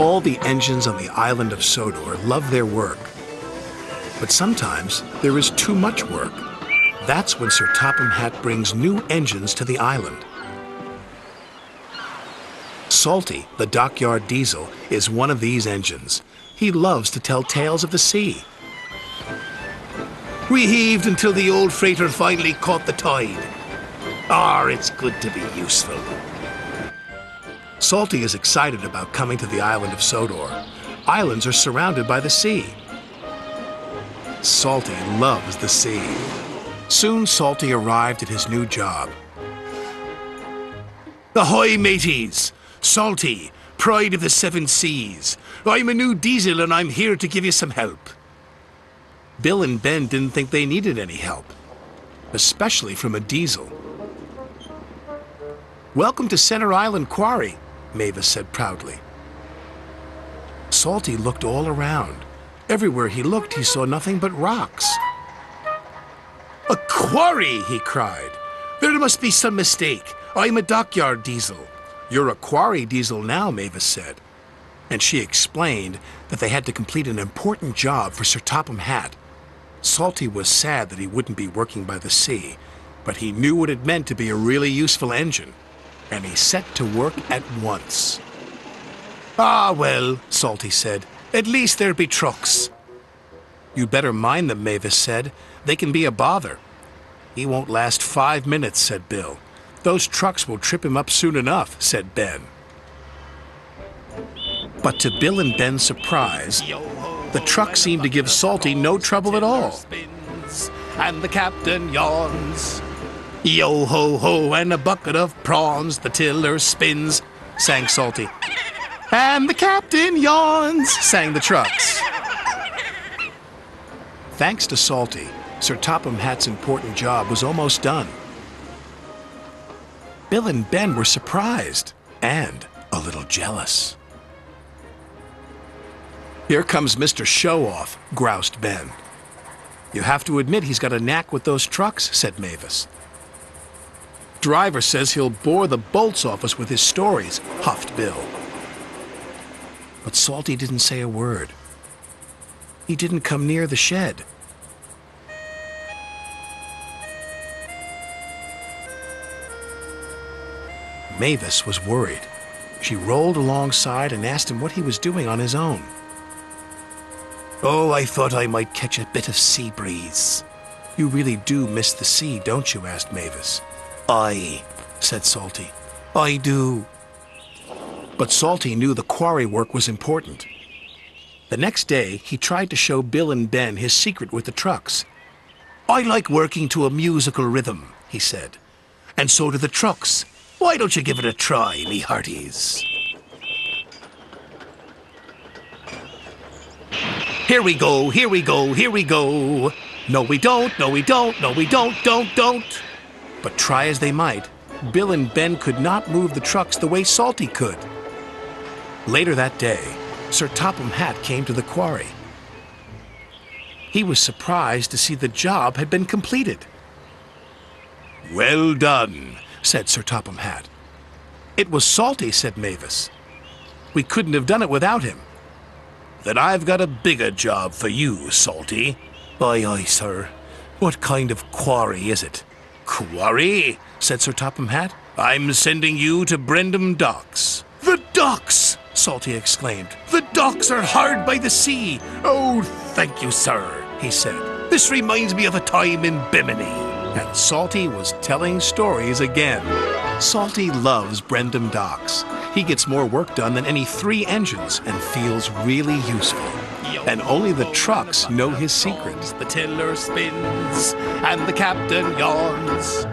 All the engines on the island of Sodor love their work. But sometimes there is too much work. That's when Sir Topham Hatt brings new engines to the island. Salty, the dockyard diesel, is one of these engines. He loves to tell tales of the sea. We heaved until the old freighter finally caught the tide. It's good to be useful. Salty is excited about coming to the island of Sodor. Islands are surrounded by the sea. Salty loves the sea. Soon Salty arrived at his new job. Ahoy, mateys! Salty, pride of the seven seas. I'm a new diesel and I'm here to give you some help. Bill and Ben didn't think they needed any help, especially from a diesel. Welcome to Center Island Quarry, Mavis said proudly. Salty looked all around. Everywhere he looked, he saw nothing but rocks. A quarry, he cried. There must be some mistake. I'm a dockyard diesel. You're a quarry diesel now, Mavis said. And she explained that they had to complete an important job for Sir Topham Hatt. Salty was sad that he wouldn't be working by the sea, but he knew what it meant to be a really useful engine, and he set to work at once. Well, Salty said, at least there be trucks. You better mind them, Mavis said. They can be a bother. He won't last 5 minutes, said Bill. Those trucks will trip him up soon enough, said Ben. But to Bill and Ben's surprise, the truck seemed to give Salty no trouble at all. And the captain yawns. Yo-ho-ho, and a bucket of prawns, the tiller spins, sang Salty. And the captain yawns, sang the trucks. Thanks to Salty, Sir Topham Hatt's important job was almost done. Bill and Ben were surprised and a little jealous. Here comes Mr. Show-Off, groused Ben. You have to admit he's got a knack with those trucks, said Mavis. Driver says he'll bore the bolts off us with his stories, huffed Bill. But Salty didn't say a word. He didn't come near the shed. Mavis was worried. She rolled alongside and asked him what he was doing on his own. I thought I might catch a bit of sea breeze. You really do miss the sea, don't you? Asked Mavis. Aye, said Salty. I do. But Salty knew the quarry work was important. The next day, he tried to show Bill and Ben his secret with the trucks. I like working to a musical rhythm, he said. And so do the trucks. Why don't you give it a try, me hearties? Here we go, here we go, here we go. No we don't, no we don't, no we don't. But try as they might, Bill and Ben could not move the trucks the way Salty could. Later that day, Sir Topham Hatt came to the quarry. He was surprised to see the job had been completed. Well done, said Sir Topham Hatt. It was Salty, said Mavis. We couldn't have done it without him. Then I've got a bigger job for you, Salty. Aye, aye, sir. What kind of quarry is it? Quarry? Said Sir Topham Hatt. I'm sending you to Brendam Docks. The docks! Salty exclaimed. The docks are hard by the sea. Oh, thank you, sir, he said. This reminds me of a time in Bimini. And Salty was telling stories again. Salty loves Brendam Docks. He gets more work done than any 3 engines and feels really useful. And only the trucks know his secrets. The tiller spins and the captain yawns.